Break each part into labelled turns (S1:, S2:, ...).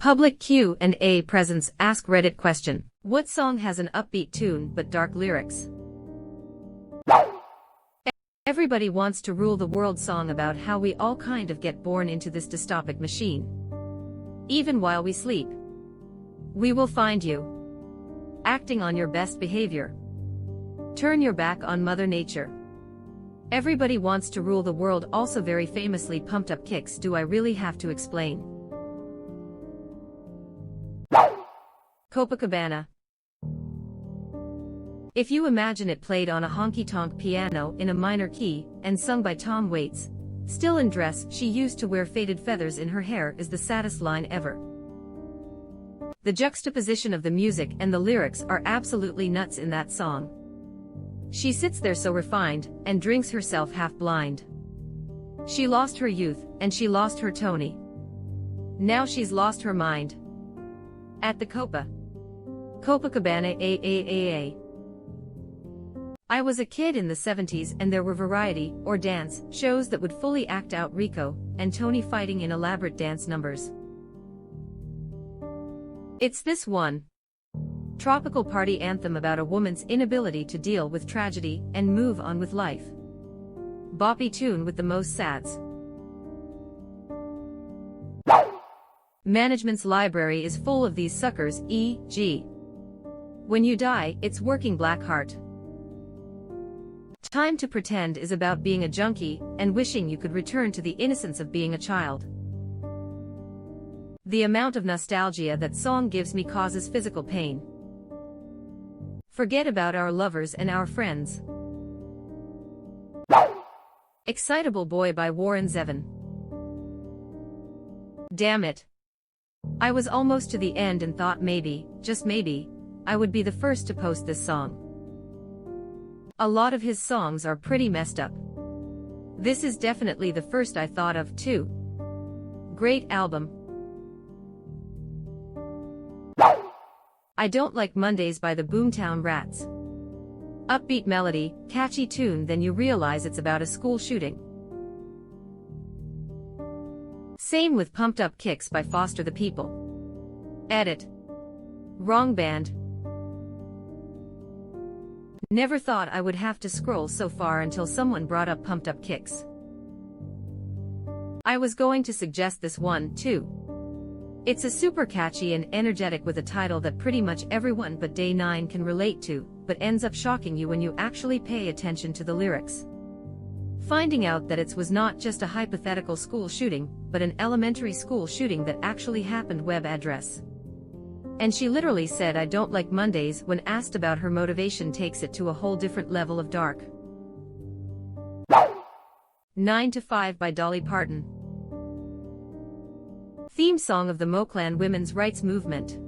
S1: Public Q&A presents AskReddit question. What song has an upbeat tune but dark lyrics? Everybody wants to rule the world song about how we all kind of get born into this dystopic machine. Even while we sleep. We will find you acting on your best behavior. Turn your back on Mother Nature. Everybody wants to rule the world, also very famously pumped up kicks. Do I really have to explain? Copacabana. If you imagine it played on a honky-tonk piano in a minor key, and sung by Tom Waits, still in dress, she used to wear faded feathers in her hair, is the saddest line ever. The juxtaposition of the music and the lyrics are absolutely nuts in that song. She sits there so refined, and drinks herself half blind. She lost her youth, and she lost her Tony. Now she's lost her mind. At the Copacabana AAAA. I was a kid in the 70s and there were variety, or dance, shows that would fully act out Rico and Tony fighting in elaborate dance numbers. It's this one tropical party anthem about a woman's inability to deal with tragedy and move on with life. Boppy tune with the most sads. Management's library is full of these suckers, e.g. When you die, it's working black heart. Time to Pretend is about being a junkie and wishing you could return to the innocence of being a child. The amount of nostalgia that song gives me causes physical pain. Forget about our lovers and our friends. Excitable Boy by Warren Zevon. Damn it. I was almost to the end and thought maybe, just maybe, I would be the first to post this song. A lot of his songs are pretty messed up. This is definitely the first I thought of, too. Great album. I Don't Like Mondays by the Boomtown Rats. Upbeat melody, catchy tune, then you realize it's about a school shooting. Same with Pumped Up Kicks by Foster the People. Edit. Wrong band. Never thought I would have to scroll so far until someone brought up Pumped Up Kicks. I was going to suggest this one, too. It's a super catchy and energetic with a title that pretty much everyone but Day 9 can relate to, but ends up shocking you when you actually pay attention to the lyrics. Finding out that it was not just a hypothetical school shooting, but an elementary school shooting that actually happened. Web address. And she literally said I don't like Mondays when asked about her motivation, takes it to a whole different level of dark. 9 to 5 by Dolly Parton. Theme song of the Moklan women's rights movement.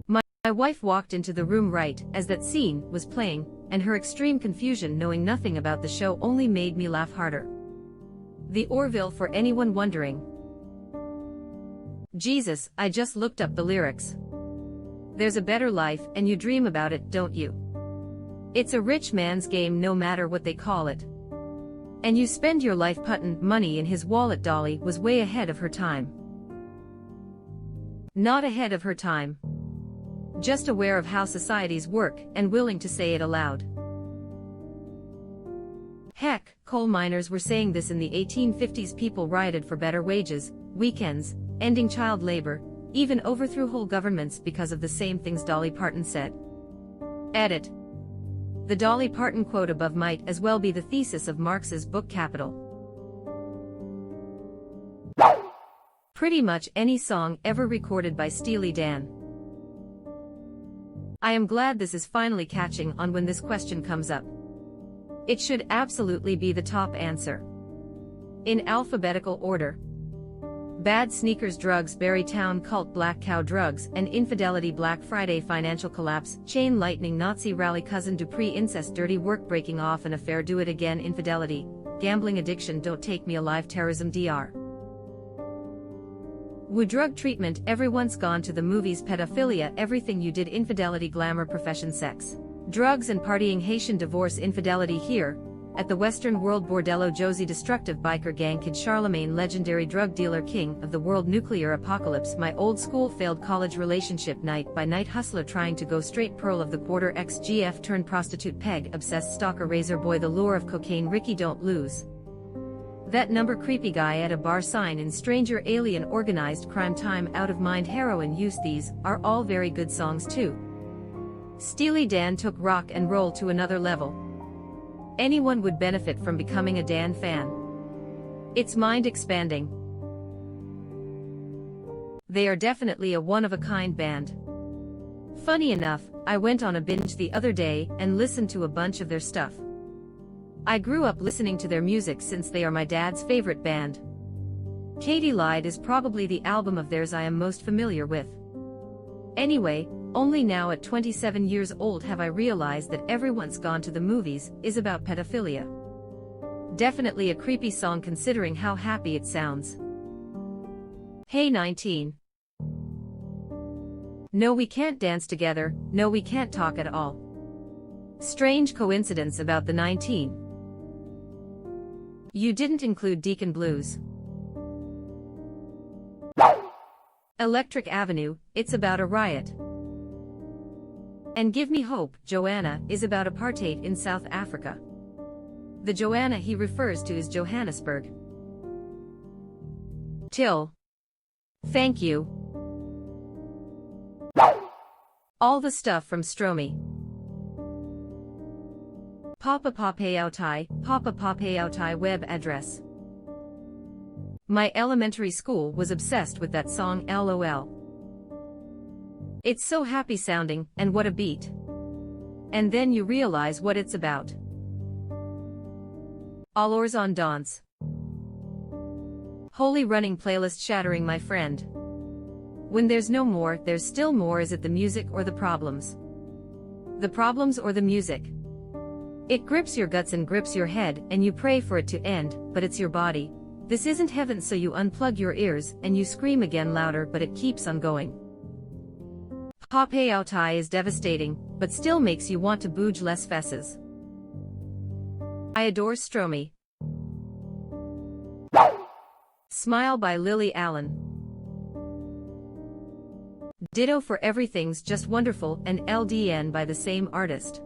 S1: My wife walked into the room right as that scene was playing, and her extreme confusion knowing nothing about the show only made me laugh harder. The Orville, for anyone wondering. Jesus, I just looked up the lyrics. There's a better life and you dream about it, don't you? It's a rich man's game no matter what they call it. And you spend your life putting money in his wallet. Dolly was way ahead of her time. Not ahead of her time. Just aware of how societies work and willing to say it aloud. Heck, coal miners were saying this in the 1850s. People rioted for better wages, weekends, ending child labor, even overthrew whole governments because of the same things Dolly Parton said. Edit. The Dolly Parton quote above might as well be the thesis of Marx's book Capital. Pretty much any song ever recorded by Steely Dan. I am glad this is finally catching on when this question comes up. It should absolutely be the top answer. In alphabetical order. Bad Sneakers, Drugs, Berry Town Cult, Black Cow, Drugs and Infidelity, Black Friday, Financial Collapse, Chain Lightning, Nazi Rally, Cousin Dupree, Incest, Dirty Work, Breaking Off, An Affair, Do It Again, Infidelity, Gambling Addiction, Don't Take Me Alive, Terrorism, Dr. Woo, Drug Treatment, Everyone's Gone to the Movies, Pedophilia, Everything You Did, Infidelity, Glamour, Profession, Sex, Drugs and Partying, Haitian Divorce, Infidelity, Here, at the Western World Bordello Josie destructive biker gang kid Charlemagne legendary drug dealer king of the world nuclear apocalypse my old school failed college relationship night by night hustler trying to go straight pearl of the quarter XGF turned prostitute peg obsessed stalker razor boy the lure of cocaine Ricky don't lose. That number creepy guy at a bar sign in stranger alien organized crime time out of mind heroin use these are all very good songs too. Steely Dan took rock and roll to another level. Anyone would benefit from becoming a Dan fan. It's mind expanding. They are definitely a one-of-a-kind band. Funny enough, I went on a binge the other day and listened to a bunch of their stuff. I grew up listening to their music since they are my dad's favorite band. Katie Lied is probably the album of theirs I am most familiar with. Anyway, only now at 27 years old have I realized that Everyone's Gone to the Movies is about pedophilia. Definitely a creepy song considering how happy it sounds. Hey 19. No, we can't dance together, no, we can't talk at all. Strange coincidence about the 19. You didn't include Deacon Blues. Electric Avenue, it's about a riot. And Give Me Hope, Joanna, is about apartheid in South Africa. The Joanna he refers to is Johannesburg. Till. Thank you. All the stuff from Stromy. Papa Papayautai web address. My elementary school was obsessed with that song LOL. It's so happy sounding, and what a beat. And then you realize what it's about. Allors on Dance. Holy running playlist shattering my friend. When there's no more, there's still more. Is it the music or the problems? The problems or the music? It grips your guts and grips your head, and you pray for it to end, but it's your body. This isn't heaven, so you unplug your ears, and you scream again louder, but it keeps on going. Papayautai is devastating, but still makes you want to booge less fesses. I adore Stromy. Smile by Lily Allen. Ditto for Everything's Just Wonderful and LDN by the same artist.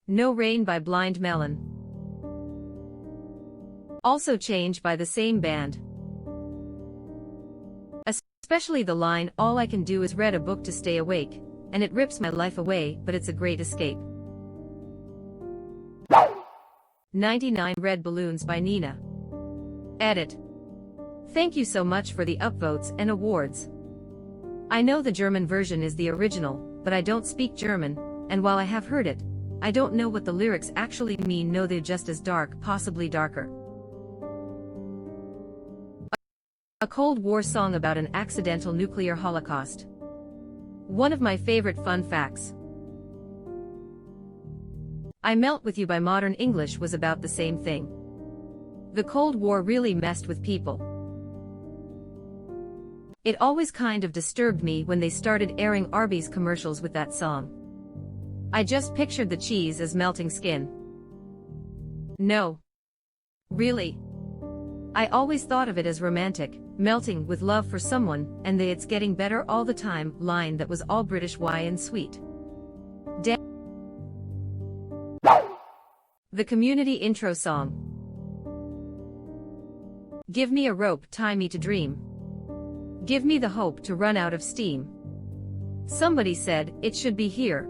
S1: No Rain by Blind Melon. Also Change by the same band. Especially the line, all I can do is read a book to stay awake, and it rips my life away, but it's a great escape. 99 Red Balloons by Nina. Edit. Thank you so much for the upvotes and awards. I know the German version is the original, but I don't speak German, and while I have heard it, I don't know what the lyrics actually mean. No, they're just as dark, possibly darker. A Cold War song about an accidental nuclear holocaust. One of my favorite fun facts. I Melt With You by Modern English was about the same thing. The Cold War really messed with people. It always kind of disturbed me when they started airing Arby's commercials with that song. I just pictured the cheese as melting skin. No. Really. I always thought of it as romantic, melting with love for someone, and the "it's getting better all the time" line that was all British and sweet. The Community intro song. Give me a rope, tie me to dream. Give me the hope to run out of steam. Somebody said, it should be here.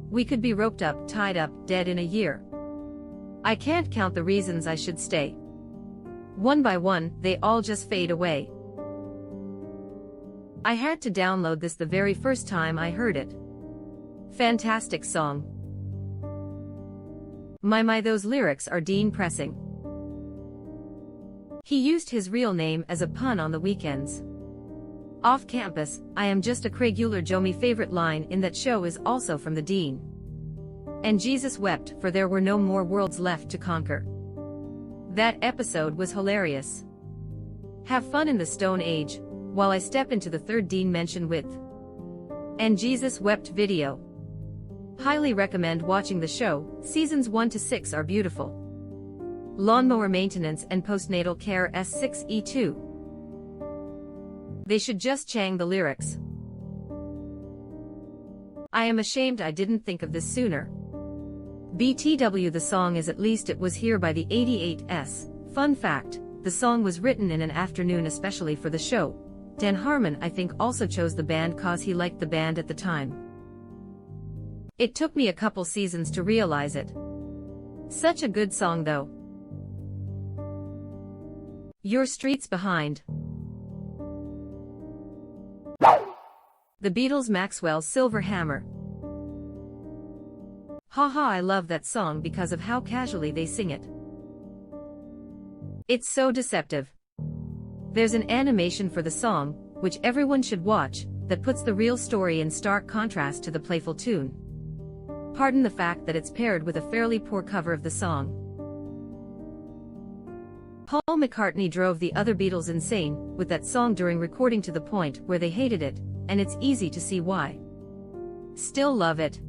S1: We could be roped up, tied up, dead in a year. I can't count the reasons I should stay. One by one, they all just fade away. I had to download this the very first time I heard it. Fantastic song. My, those lyrics are Dean pressing. He used his real name as a pun on the weekends. Off campus, I am just a Craigular Joe. My favorite line in that show is also from the Dean. And Jesus wept, for there were no more worlds left to conquer. That episode was hilarious. Have fun in the Stone Age, while I step into the third Dean mention with. And Jesus wept video. Highly recommend watching the show. Seasons 1 to 6 are beautiful. Lawnmower maintenance and postnatal care S6E2. They should just chang the lyrics. I am ashamed I didn't think of this sooner. BTW, the song is At Least It Was Here by the 88s. Fun fact, the song was written in an afternoon especially for the show. Dan Harmon I think also chose the band cause he liked the band at the time. It took me a couple seasons to realize it. Such a good song though. Your Streets Behind. The Beatles' Maxwell's Silver Hammer. Haha, I love that song because of how casually they sing it. It's so deceptive. There's an animation for the song, which everyone should watch, that puts the real story in stark contrast to the playful tune. Pardon the fact that it's paired with a fairly poor cover of the song. Paul McCartney drove the other Beatles insane with that song during recording to the point where they hated it, and it's easy to see why. Still love it.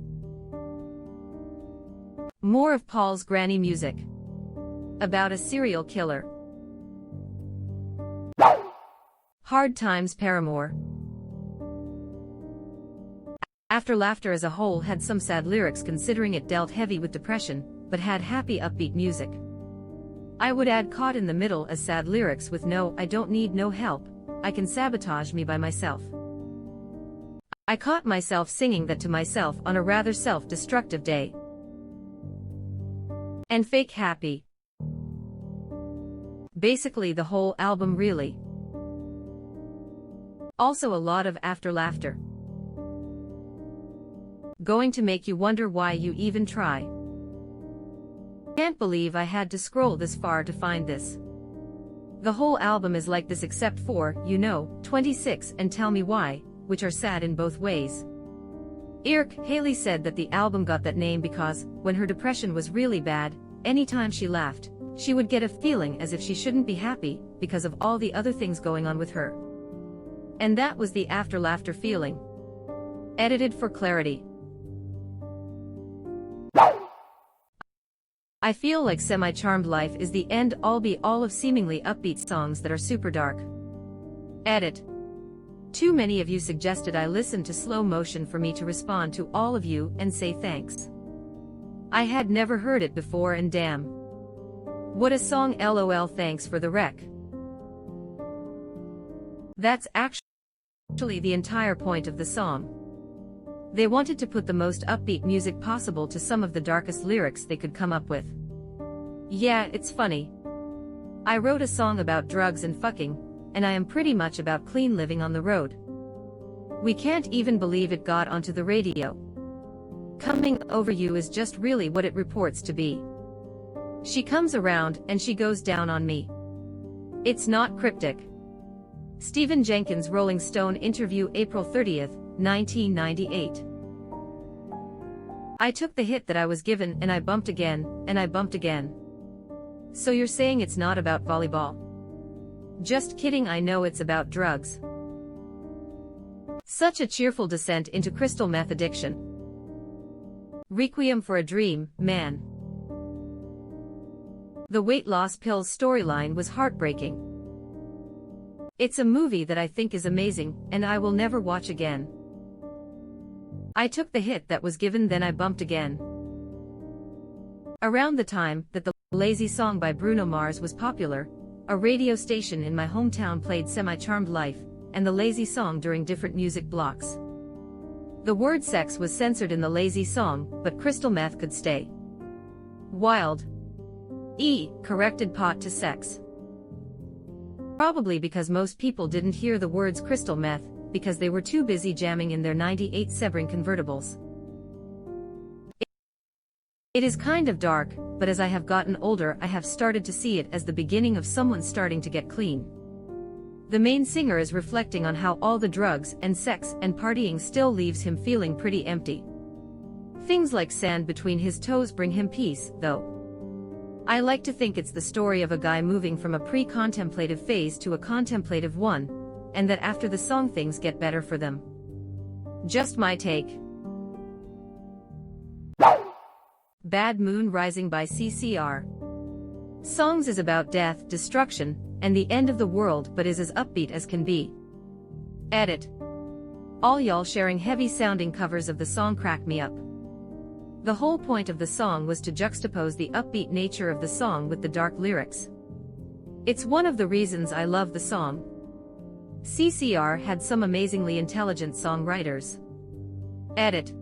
S1: More of Paul's granny music. About a serial killer. Hard Times Paramore. After Laughter as a whole had some sad lyrics considering it dealt heavy with depression, but had happy upbeat music. I would add Caught in the Middle as sad lyrics with No, I don't need no help, I can sabotage me by myself. I caught myself singing that to myself on a rather self-destructive day. And Fake Happy. Basically the whole album really. Also a lot of After Laughter. Going to make you wonder why you even try. Can't believe I had to scroll this far to find this. The whole album is like this except for, 26 and Tell Me Why, which are sad in both ways. Haley said that the album got that name because, when her depression was really bad, anytime she laughed, she would get a feeling as if she shouldn't be happy because of all the other things going on with her. And that was the After Laughter feeling. Edited for clarity. I feel like Semi-Charmed Life is the end-all be-all of seemingly upbeat songs that are super dark. Edit. Too many of you suggested I listen to slow motion for me to respond to all of you and say thanks. I had never heard it before and damn. What a song, lol, thanks for the rec. That's actually the entire point of the song. They wanted to put the most upbeat music possible to some of the darkest lyrics they could come up with. Yeah, it's funny. I wrote a song about drugs and fucking, and I am pretty much about clean living on the road. We can't even believe it got onto the radio. Coming over you is just really what it reports to be. She comes around and she goes down on me. It's not cryptic. Stephen Jenkins, Rolling Stone interview, April 30th, 1998. I took the hit that I was given and I bumped again, and I bumped again. So you're saying it's not about volleyball? Just kidding, I know it's about drugs. Such a cheerful descent into crystal meth addiction. Requiem for a Dream, man. The weight loss pills storyline was heartbreaking. It's a movie that I think is amazing, and I will never watch again. I took the hit that was given, then I bumped again. Around the time that the Lazy Song by Bruno Mars was popular, a radio station in my hometown played Semi-Charmed Life and the Lazy Song during different music blocks. The word sex was censored in the Lazy Song, but crystal meth could stay. Wild. Corrected pot to sex. Probably because most people didn't hear the words crystal meth, because they were too busy jamming in their 98 Sebring convertibles. It is kind of dark, but as I have gotten older I have started to see it as the beginning of someone starting to get clean. The main singer is reflecting on how all the drugs and sex and partying still leaves him feeling pretty empty. Things like sand between his toes bring him peace, though. I like to think it's the story of a guy moving from a pre-contemplative phase to a contemplative one, and that after the song things get better for them. Just my take. Bad Moon Rising by CCR. Songs is about death, destruction, and the end of the world but is as upbeat as can be. Edit. All y'all sharing heavy-sounding covers of the song crack me up. The whole point of the song was to juxtapose the upbeat nature of the song with the dark lyrics. It's one of the reasons I love the song. CCR had some amazingly intelligent songwriters. Edit.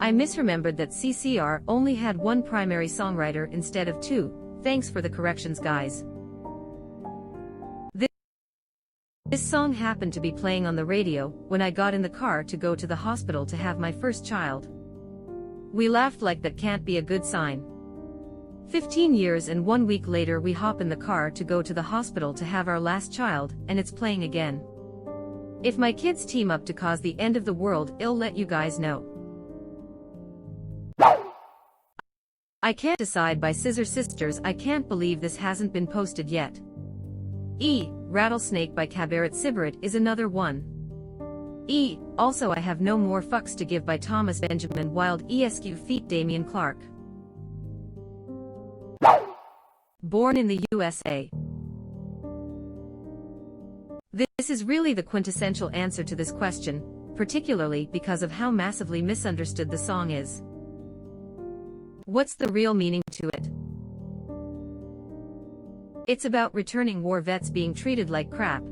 S1: I misremembered that CCR only had one primary songwriter instead of two. Thanks for the corrections, guys. This song happened to be playing on the radio when I got in the car to go to the hospital to have my first child. We laughed like that can't be a good sign. 15 years and 1 week later we hop in the car to go to the hospital to have our last child, and it's playing again. If my kids team up to cause the end of the world, I'll let you guys know. I Can't Decide by Scissor Sisters. I can't believe this hasn't been posted yet. Rattlesnake by Cabaret Cigarette is another one. Also I Have No More Fucks to Give by Thomas Benjamin Wild ESQ feat Damian Clark. Born in the USA. This is really the quintessential answer to this question, particularly because of how massively misunderstood the song is. What's the real meaning to it? It's about returning war vets being treated like crap,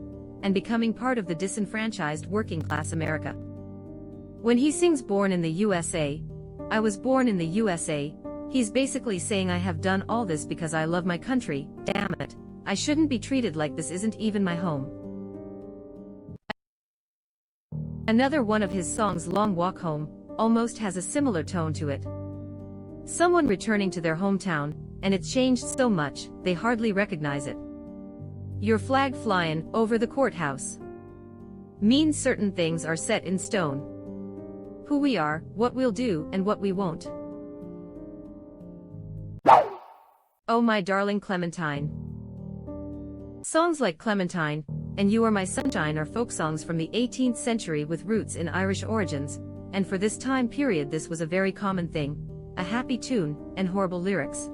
S1: and becoming part of the disenfranchised working-class America. When he sings Born in the USA, I was born in the USA, he's basically saying I have done all this because I love my country, damn it, I shouldn't be treated like this isn't even my home. Another one of his songs, Long Walk Home, almost has a similar tone to it. Someone returning to their hometown, and it's changed so much, they hardly recognize it. Your flag flying over the courthouse means certain things are set in stone. Who we are, what we'll do, and what we won't. Oh My Darling Clementine. Songs like Clementine and You Are My Sunshine are folk songs from the 18th century with roots in Irish origins, and for this time period this was a very common thing, a happy tune, and horrible lyrics.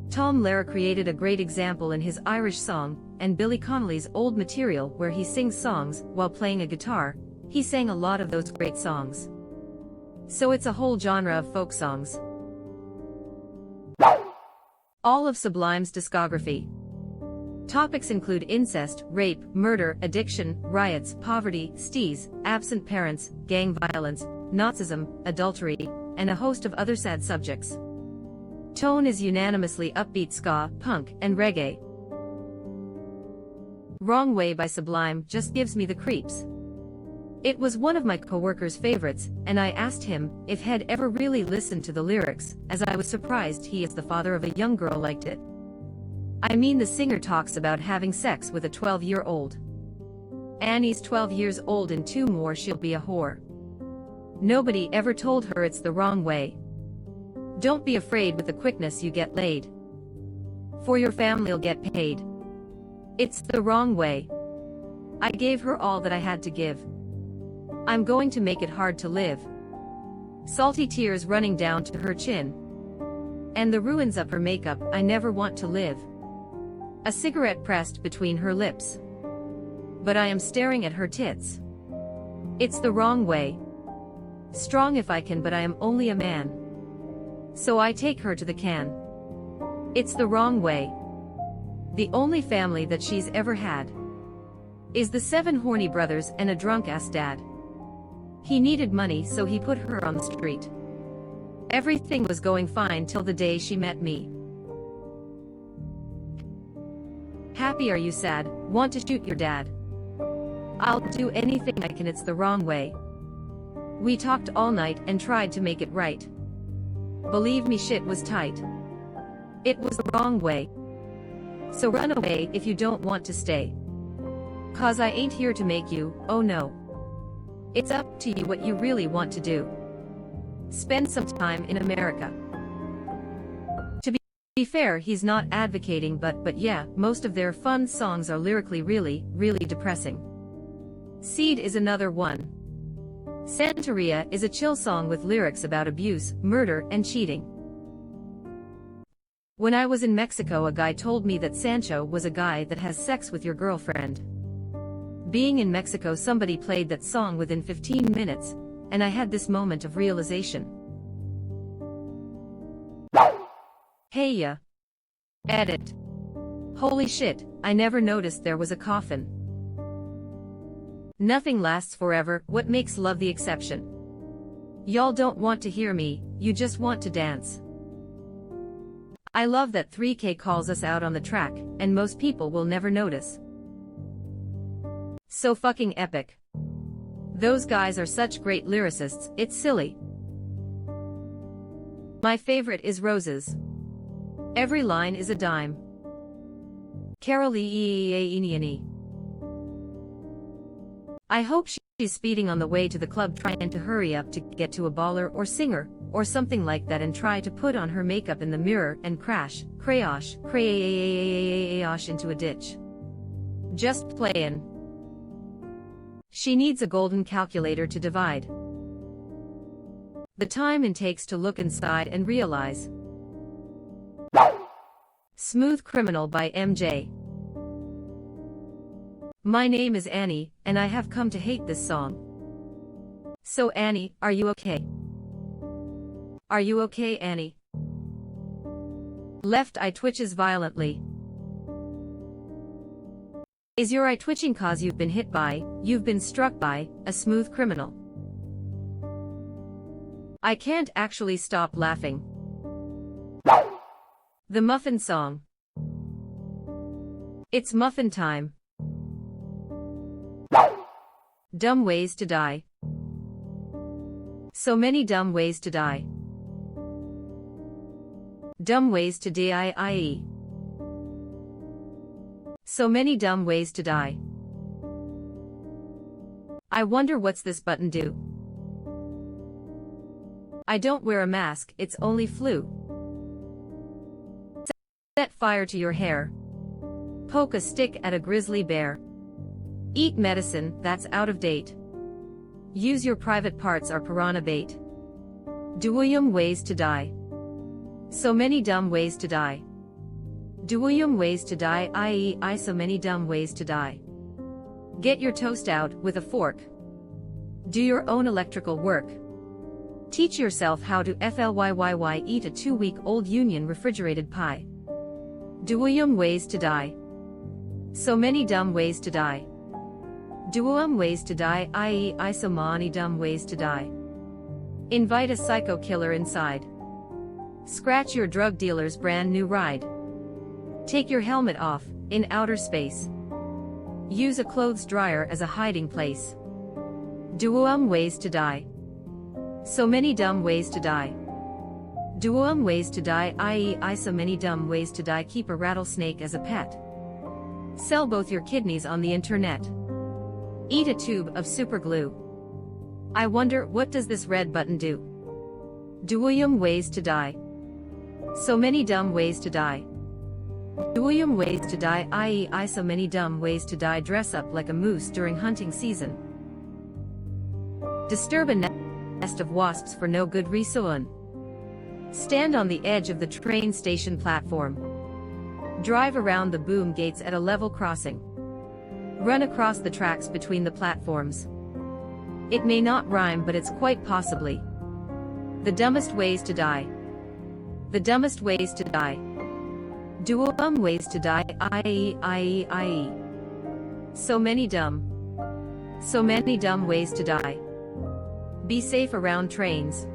S1: Tom Lehrer created a great example in his Irish song, and Billy Connolly's old material where he sings songs while playing a guitar. He sang a lot of those great songs. So it's a whole genre of folk songs. All of Sublime's discography. Topics include incest, rape, murder, addiction, riots, poverty, stees, absent parents, gang violence, Nazism, adultery, and a host of other sad subjects. Tone is unanimously upbeat ska, punk, and reggae. Wrong Way by Sublime just gives me the creeps. It was one of my co-workers' favorites, and I asked him if he'd ever really listened to the lyrics, as I was surprised he, as the father of a young girl, liked it. I mean, the singer talks about having sex with a 12-year-old. Annie's 12 years old, in 2 more she'll be a whore. Nobody ever told her it's the wrong way. Don't be afraid with the quickness you get laid. For your family'll get paid. It's the wrong way. I gave her all that I had to give. I'm going to make it hard to live. Salty tears running down to her chin. And the ruins of her makeup, I never want to live. A cigarette pressed between her lips. But I am staring at her tits. It's the wrong way. Strong if I can, but I am only a man. So I take her to the can. It's the wrong way. The only family that she's ever had is the 7 horny brothers and a drunk-ass dad. He needed money, so he put her on the street. Everything was going fine till the day she met me. Happy Are You Sad? Want to shoot your dad? I'll do anything I can, it's the wrong way. We talked all night and tried to make it right. Believe me, shit was tight. It was the wrong way. So run away if you don't want to stay. 'Cause I ain't here to make you, oh no. It's up to you what you really want to do. Spend some time in America. To be fair, he's not advocating, but yeah, most of their fun songs are lyrically really, really depressing. Seed is another one. Santeria is a chill song with lyrics about abuse, murder, and cheating. When I was in Mexico, a guy told me that Sancho was a guy that has sex with your girlfriend. Being in Mexico, somebody played that song within 15 minutes, and I had this moment of realization. Hey ya. Edit. Holy shit, I never noticed there was a coffin. Nothing lasts forever, what makes love the exception? Y'all don't want to hear me, you just want to dance. I love that 3K calls us out on the track, and most people will never notice. So fucking epic. Those guys are such great lyricists, it's silly. My favorite is Roses. Every line is a dime. Carolee. I hope she's speeding on the way to the club trying to hurry up to get to a baller or singer, or something like that, and try to put on her makeup in the mirror and crash into a ditch. Just playin'. She needs a golden calculator to divide the time it takes to look inside and realize. Smooth Criminal by MJ. My name is Annie, and I have come to hate this song. So Annie, are you okay? Are you okay, Annie? Left eye twitches violently. Is your eye twitching cause you've been struck by, a smooth criminal? I can't actually stop laughing. The Muffin Song. It's muffin time. Dumb ways to die. So many dumb ways to die. Dumb ways to die. So many dumb ways to die. I wonder what's this button do? I don't wear a mask, it's only flu. Set fire to your hair. Poke a stick at a grizzly bear. Eat medicine that's out of date. Use your private parts are piranha bait. Duoyum ways to die. So many dumb ways to die. Duoyum ways to die, I so many dumb ways to die. Get your toast out with a fork. Do your own electrical work. Teach yourself how to flyy eat a 2-week-old Union refrigerated pie. Duoyum ways to die. So many dumb ways to die. Duoyum ways to die, I so many dumb ways to die. Invite a psycho killer inside. Scratch your drug dealer's brand new ride. Take your helmet off, in outer space. Use a clothes dryer as a hiding place. Duoyum ways to die. So many dumb ways to die. Duoyum ways to die, I so many dumb ways to die. Keep a rattlesnake as a pet. Sell both your kidneys on the internet. Eat a tube of super glue. I wonder, what does this red button do? Duoyum ways to die. So many dumb ways to die. Duoyum ways to die, I so many dumb ways to die. Dress up like a moose during hunting season. Disturb a nest of wasps for no good reason. Stand on the edge of the train station platform. Drive around the boom gates at a level crossing. Run across the tracks between the platforms. It may not rhyme, but it's quite possibly the dumbest ways to die. The dumbest ways to die. Duoyum ways to die, I. So many dumb ways to die. Be safe around trains.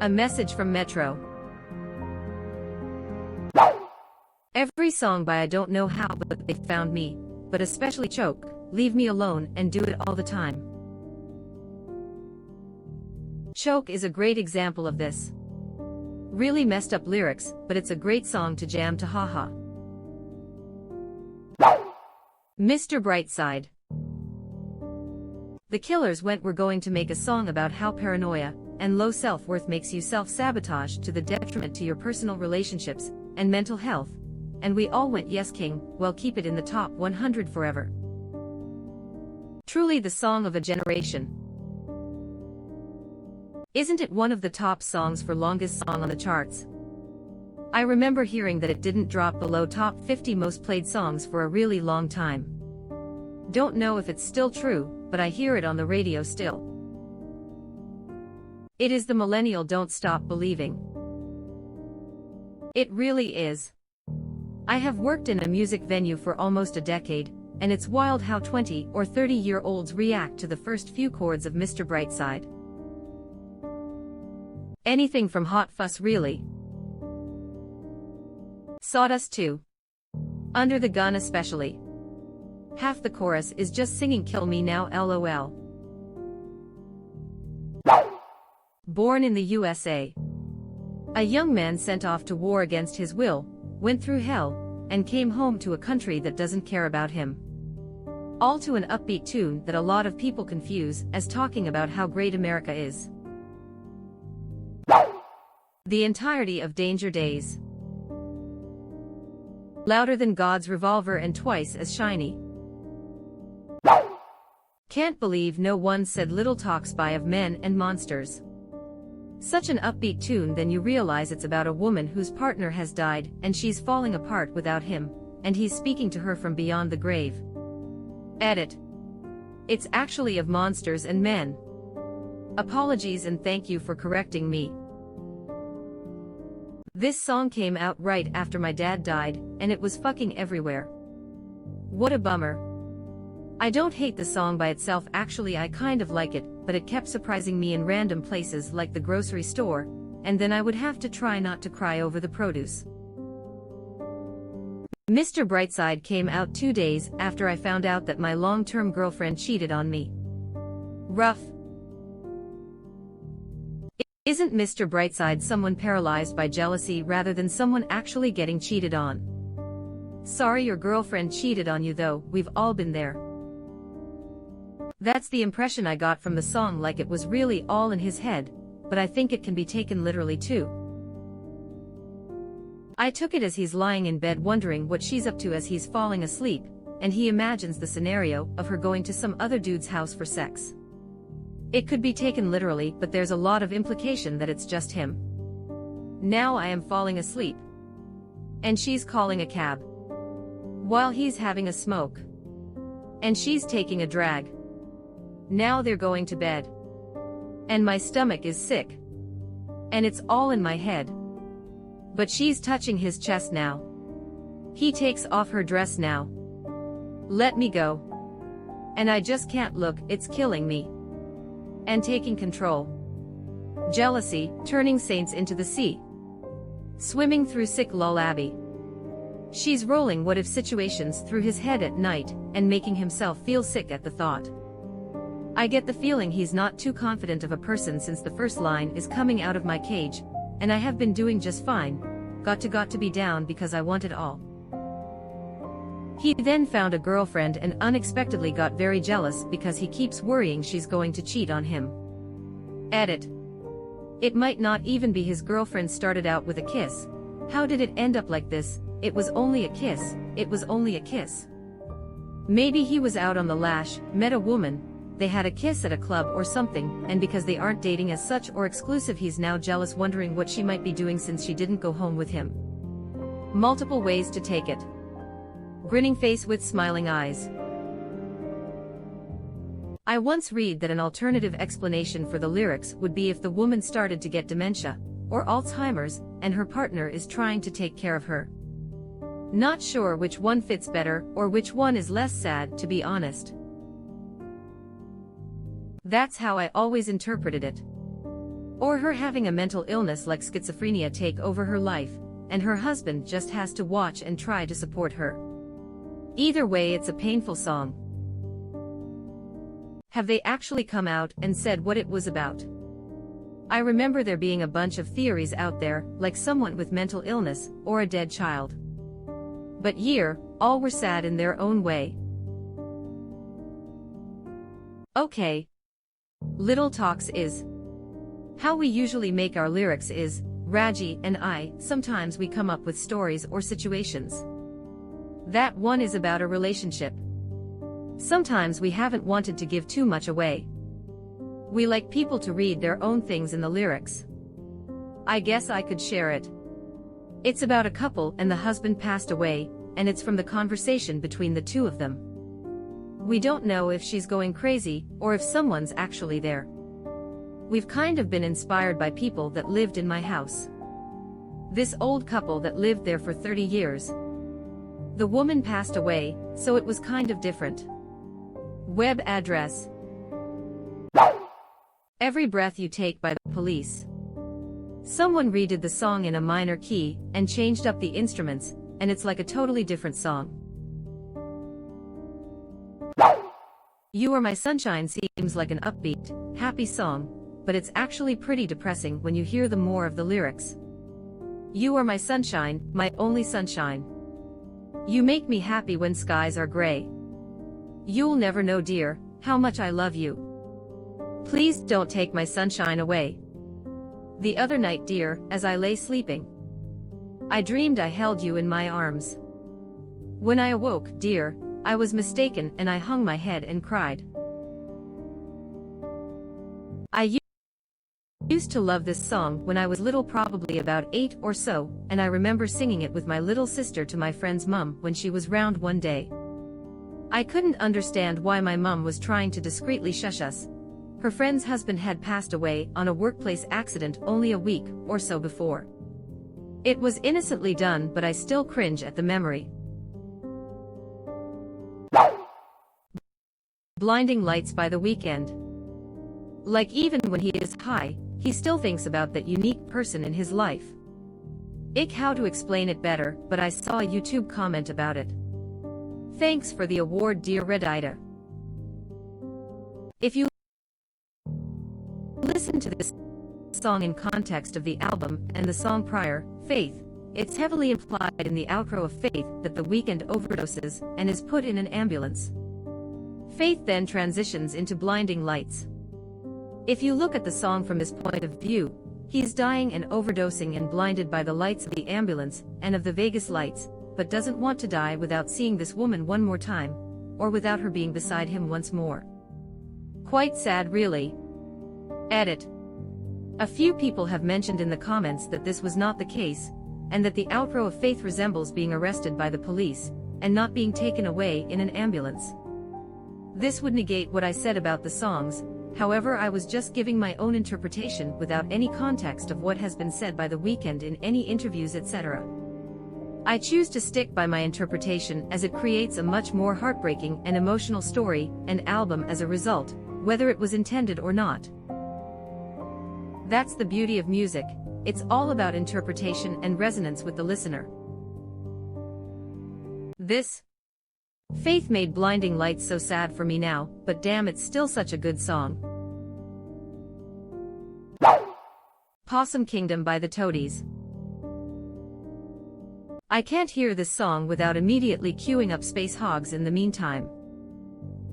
S1: A message from Metro. Every song by I don't know how, but they found me, but especially Choke, Leave Me Alone, and Do It All the Time. Choke is a great example of this. Really messed up lyrics, but it's a great song to jam to haha. Mr. Brightside. The Killers were going to make a song about how paranoia and low self-worth makes you self-sabotage to the detriment to your personal relationships and mental health, and we all went, yes king, well keep it in the top 100 forever. Truly the song of a generation. Isn't it one of the top songs for longest song on the charts? I remember hearing that it didn't drop below top 50 most played songs for a really long time. Don't know if it's still true, but I hear it on the radio still. It is the millennial Don't Stop Believing. It really is. I have worked in a music venue for almost a decade, and it's wild how 20 or 30-year-olds react to the first few chords of Mr. Brightside. Anything from Hot Fuss really. Sawdust too. Under the Gun especially. Half the chorus is just singing Kill Me Now LOL. Born in the USA. A young man sent off to war against his will, went through hell, and came home to a country that doesn't care about him. All to an upbeat tune that a lot of people confuse as talking about how great America is. The entirety of Danger Days. Louder than God's revolver and twice as shiny. Can't believe no one said Little Talks by Of Men and Monsters. Such an upbeat tune, then you realize it's about a woman whose partner has died and she's falling apart without him, and he's speaking to her from beyond the grave. Edit. It's actually Of Monsters and Men. Apologies and thank you for correcting me. This song came out right after my dad died, and it was fucking everywhere. What a bummer. I don't hate the song by itself, actually I kind of like it, but it kept surprising me in random places like the grocery store, and then I would have to try not to cry over the produce. Mr. Brightside came out 2 days after I found out that my long-term girlfriend cheated on me. Rough. Isn't Mr. Brightside someone paralyzed by jealousy rather than someone actually getting cheated on? Sorry your girlfriend cheated on you though, we've all been there. That's the impression I got from the song, like it was really all in his head, but I think it can be taken literally too. I took it as he's lying in bed wondering what she's up to as he's falling asleep, and he imagines the scenario of her going to some other dude's house for sex. It could be taken literally, but there's a lot of implication that it's just him. Now I am falling asleep. And she's calling a cab. While he's having a smoke. And she's taking a drag. Now they're going to bed. And my stomach is sick. And it's all in my head. But she's touching his chest now. He takes off her dress now. Let me go. And I just can't look, it's killing me. And taking control. Jealousy, turning saints into the sea. Swimming through sick lull abbey. She's rolling what if situations through his head at night, and making himself feel sick at the thought. I get the feeling he's not too confident of a person since the first line is coming out of my cage, and I have been doing just fine, got to be down because I want it all. He then found a girlfriend and unexpectedly got very jealous because he keeps worrying she's going to cheat on him. Edit. It might not even be his girlfriend. Started out with a kiss. How did it end up like this? It was only a kiss, it was only a kiss. Maybe he was out on the lash, met a woman, they had a kiss at a club or something, and because they aren't dating as such or exclusive, he's now jealous, wondering what she might be doing since she didn't go home with him. Multiple ways to take it. Grinning face with smiling eyes. I once read that an alternative explanation for the lyrics would be if the woman started to get dementia, or Alzheimer's, and her partner is trying to take care of her. Not sure which one fits better, or which one is less sad, to be honest. That's how I always interpreted it. Or her having a mental illness like schizophrenia take over her life, and her husband just has to watch and try to support her. Either way, it's a painful song. Have they actually come out and said what it was about? I remember there being a bunch of theories out there, like someone with mental illness, or a dead child. But all were sad in their own way. Okay. Little Talks is. How we usually make our lyrics is, Raji and I, sometimes we come up with stories or situations. That one is about a relationship. Sometimes we haven't wanted to give too much away. We like people to read their own things in the lyrics. I guess I could share it. It's about a couple and the husband passed away, and it's from the conversation between the two of them. We don't know if she's going crazy or if someone's actually there. We've kind of been inspired by people that lived in my house. This old couple that lived there for 30 years. The woman passed away, so it was kind of different. Web address. Every Breath You Take by the Police. Someone redid the song in a minor key and changed up the instruments, and it's like a totally different song. You Are My Sunshine seems like an upbeat, happy song, but it's actually pretty depressing when you hear the more of the lyrics. You are my sunshine, my only sunshine. You make me happy when skies are gray. You'll never know, dear, how much I love you. Please don't take my sunshine away. The other night, dear, as I lay sleeping, I dreamed I held you in my arms. When I awoke, dear, I was mistaken and I hung my head and cried. I used to love this song when I was little, probably about 8 or so, and I remember singing it with my little sister to my friend's mum when she was round one day. I couldn't understand why my mum was trying to discreetly shush us. Her friend's husband had passed away on a workplace accident only a week or so before. It was innocently done, but I still cringe at the memory. Blinding Lights by The Weeknd. Like, even when he is high, he still thinks about that unique person in his life. How to explain it better, but I saw a YouTube comment about it. Thanks for the award, dear Reddita. If you listen to this song in context of the album and the song prior, Faith, it's heavily implied in the outro of Faith that The Weeknd overdoses and is put in an ambulance. Faith then transitions into Blinding Lights. If you look at the song from his point of view, he's dying and overdosing and blinded by the lights of the ambulance and of the Vegas lights, but doesn't want to die without seeing this woman one more time, or without her being beside him once more. Quite sad, really. Edit. A few people have mentioned in the comments that this was not the case, and that the outro of Faith resembles being arrested by the police, and not being taken away in an ambulance. This would negate what I said about the songs. However, I was just giving my own interpretation without any context of what has been said by The Weeknd in any interviews, etc. I choose to stick by my interpretation as it creates a much more heartbreaking and emotional story and album as a result, whether it was intended or not. That's the beauty of music. It's all about interpretation and resonance with the listener. This Faith made Blinding Lights so sad for me now, but damn, it's still such a good song. Possum Kingdom by the Toadies. I can't hear this song without immediately queuing up Space Hogs in the meantime.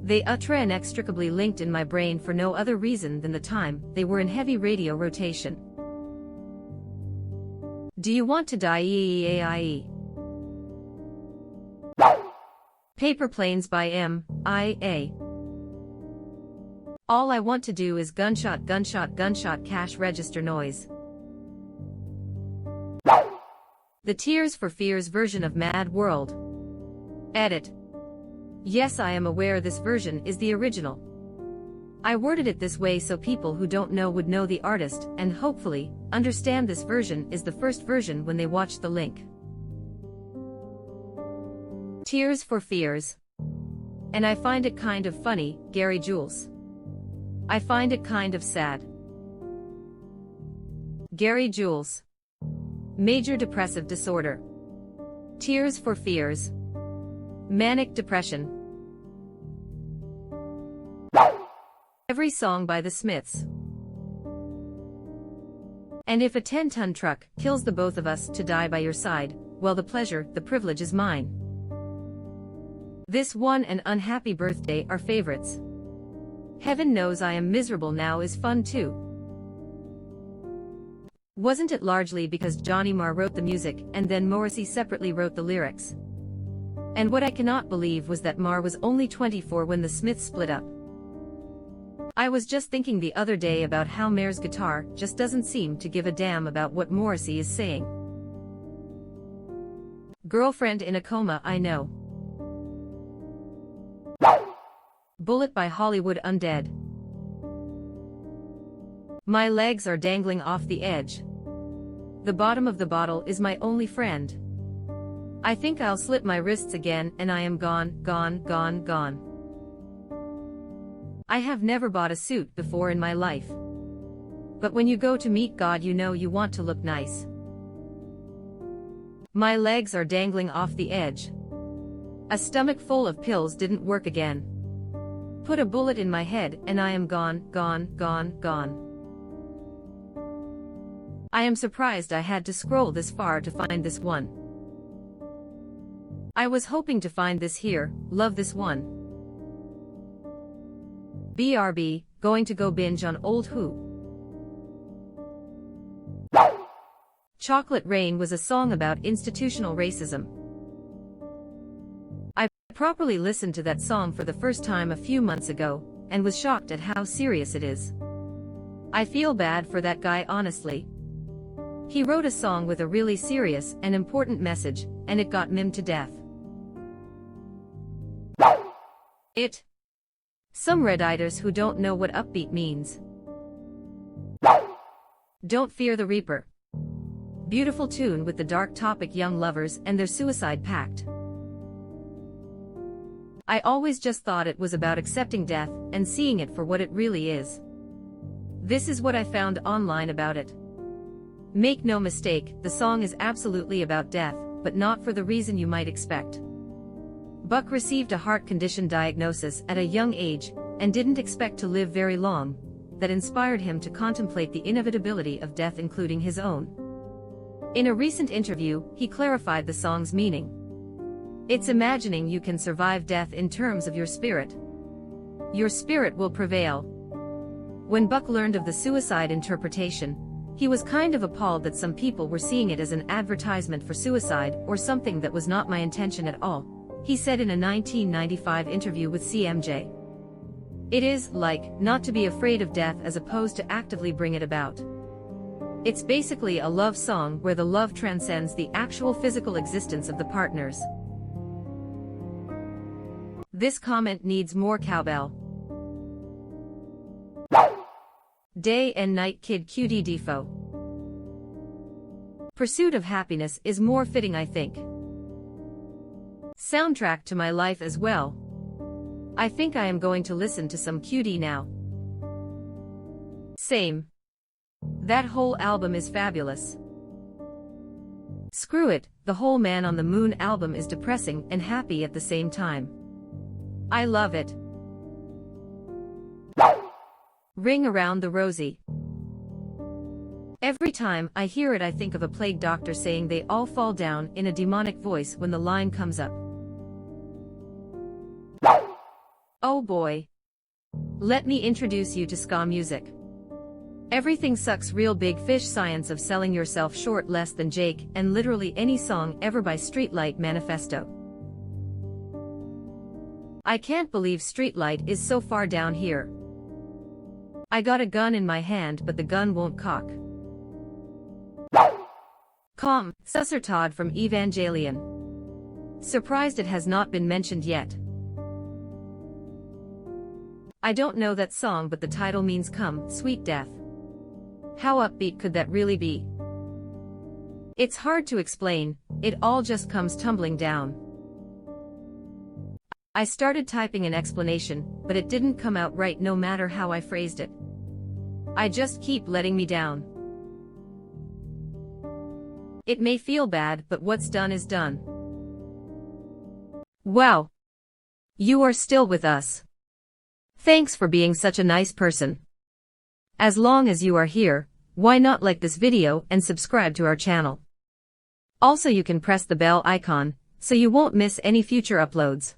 S1: They are inextricably linked in my brain for no other reason than the time they were in heavy radio rotation. Do You Want to Die? Eeaie. Paper Planes by M.I.A. All I Want to Do Is Gunshot, Gunshot, Gunshot, Cash Register Noise. The Tears for Fears version of Mad World. Edit. Yes, I am aware this version is the original. I worded it this way so people who don't know would know the artist and hopefully understand this version is the first version when they watch the link. Tears for Fears. And I find it kind of funny, Gary Jules. I find it kind of sad. Gary Jules. Major depressive disorder. Tears for Fears. Manic depression. Every song by the Smiths. And if a 10-ton truck kills the both of us to die by your side, well, the pleasure, the privilege is mine. This one and Unhappy Birthday are favorites. Heaven Knows I Am Miserable Now is fun too. Wasn't it largely because Johnny Marr wrote the music and then Morrissey separately wrote the lyrics? And what I cannot believe was that Marr was only 24 when the Smiths split up. I was just thinking the other day about how Marr's guitar just doesn't seem to give a damn about what Morrissey is saying. Girlfriend in a coma, I know. Bullet by Hollywood Undead. My legs are dangling off the edge. The bottom of the bottle is my only friend. I think I'll slip my wrists again and I am gone, gone, gone, gone. I have never bought a suit before in my life. But when you go to meet God, you know you want to look nice. My legs are dangling off the edge. A stomach full of pills didn't work again. Put a bullet in my head and I am gone, gone, gone, gone. I am surprised I had to scroll this far to find this one. I was hoping to find this here, love this one. BRB, going to go binge on old Who. Chocolate Rain was a song about institutional racism. I properly listened to that song for the first time a few months ago, and was shocked at how serious it is. I feel bad for that guy, honestly. He wrote a song with a really serious and important message, and it got memed to death. Some Redditors who don't know what upbeat means. Don't Fear the Reaper. Beautiful tune with the dark topic, young lovers and their suicide pact. I always just thought it was about accepting death and seeing it for what it really is. This is what I found online about it. Make no mistake, the song is absolutely about death, but not for the reason you might expect. Buck received a heart condition diagnosis at a young age, and didn't expect to live very long. That inspired him to contemplate the inevitability of death, including his own. In a recent interview, he clarified the song's meaning. It's imagining you can survive death in terms of your spirit. Your spirit will prevail. When Buck learned of the suicide interpretation, he was kind of appalled that some people were seeing it as an advertisement for suicide or something that was not my intention at all, he said in a 1995 interview with CMJ. It is, like, not to be afraid of death as opposed to actively bring it about. It's basically a love song where the love transcends the actual physical existence of the partners. This comment needs more cowbell. Day and Night Kid QD Defo. Pursuit of Happiness is more fitting, I think. Soundtrack to my life as well. I think I am going to listen to some QD now. Same. That whole album is fabulous. Screw it, the whole Man on the Moon album is depressing and happy at the same time. I love it. Ring Around the Rosie. Every time I hear it I think of a plague doctor saying they all fall down in a demonic voice when the line comes up. Oh boy. Let me introduce you to ska music. Everything Sucks, Real Big Fish, Science of Selling Yourself Short, Less Than Jake, and literally any song ever by Streetlight Manifesto. I can't believe Streetlight is so far down here. I got a gun in my hand but the gun won't cock. Calm, Susser Todd from Evangelion. Surprised it has not been mentioned yet. I don't know that song but the title means come, sweet death. How upbeat could that really be? It's hard to explain, it all just comes tumbling down. I started typing an explanation, but it didn't come out right no matter how I phrased it. I just keep letting me down. It may feel bad, but what's done is done. Wow. You are still with us. Thanks for being such a nice person. As long as you are here, why not like this video and subscribe to our channel? Also, you can press the bell icon, so you won't miss any future uploads.